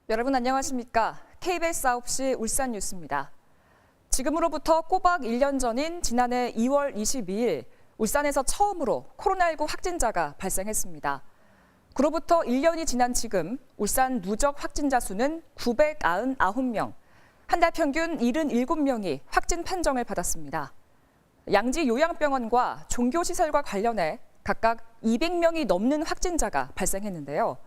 여러분 안녕하십니까? KBS 9시 울산 뉴스입니다. 지금으로부터 꼬박 1년 전인 지난해 2월 22일 울산에서 처음으로 코로나19 확진자가 발생했습니다. 그로부터 1년이 지난 지금 울산 누적 확진자 수는 999명, 한 달 평균 77명이 확진 판정을 받았습니다. 양지 요양병원과 종교시설과 관련해 각각 200명이 넘는 확진자가 발생했는데요.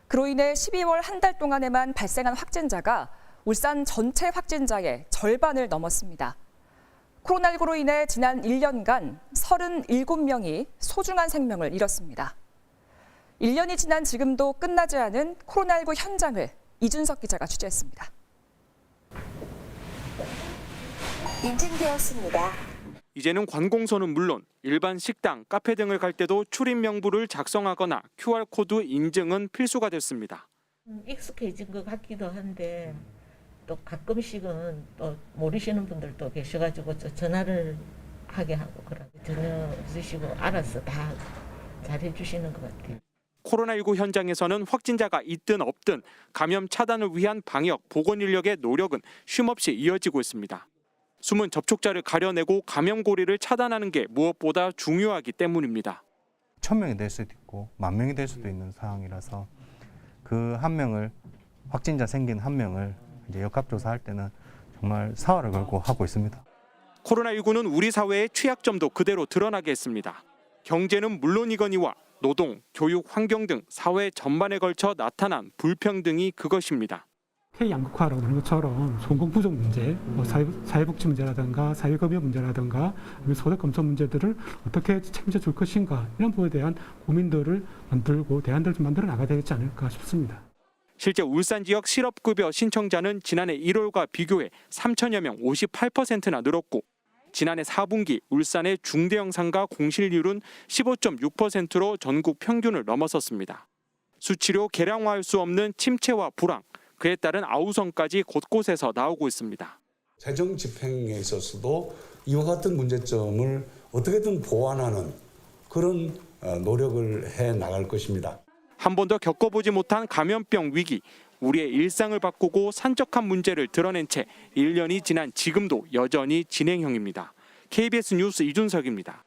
그로 인해 12월 한 달 동안에만 발생한 확진자가 울산 전체 확진자의 절반을 넘었습니다. 코로나19로 인해 지난 1년간 37명이 소중한 생명을 잃었습니다. 1년이 지난 지금도 끝나지 않은 코로나19 현장을 이준석 기자가 취재했습니다. 인증되었습니다. 이제는 관공서는 물론 일반 식당, 카페 등을 갈 때도 출입 명부를 작성하거나 QR코드 인증은 필수가 됐습니다. 익숙해진 것 같기도 한데 또 가끔씩은 또 모르시는 분들도 계셔가지고 전화를 하게 하고 그러고 전혀 없으시고 알아서 다 잘해주시는 것 같아요. 코로나19 현장에서는 확진자가 있든 없든 감염 차단을 위한 방역, 보건 인력의 노력은 쉼없이 이어지고 있습니다. 숨은 접촉자를 가려내고 감염 고리를 차단하는 게 무엇보다 중요하기 때문입니다. 1000명이 될 수도 있고 10,000명이 될 수도 있는 상황이라서 그 한 명을 확진자 생긴 한 명을 이제 역학조사할 때는 정말 사활을 걸고 하고 있습니다. 코로나19는 우리 사회의 취약점도 그대로 드러나게 했습니다. 경제는 물론이거니와 노동, 교육, 환경 등 사회 전반에 걸쳐 나타난 불평등이 그것입니다. 양극화라고 하는 것처럼 소금 부족 문제, 사회복지 문제라든가 사회급여 문제라든가 소득 감소 문제들을 어떻게 책임져 줄 것인가 이런 부분에 대한 고민들을 만들고 대안들을 좀 만들어 나가야 되지 않을까 싶습니다. 실제 울산 지역 실업급여 신청자는 지난해 1월과 비교해 3천여 명 58%나 늘었고 지난해 4분기 울산의 중대형 상가 공실률은 15.6%로 전국 평균을 넘어섰습니다. 수치료 계량화할 수 없는 침체와 불황, 그에 따른 아우성까지 곳곳에서 나오고 있습니다. 재정 집행에 있어서도 이와 같은 문제점을 어떻게든 보완하는 그런 노력을 해 나갈 것입니다. 한 번도 겪어보지 못한 감염병 위기, 우리의 일상을 바꾸고 산적한 문제를 드러낸 채 1년이 지난 지금도 여전히 진행형입니다. KBS 뉴스 이준석입니다.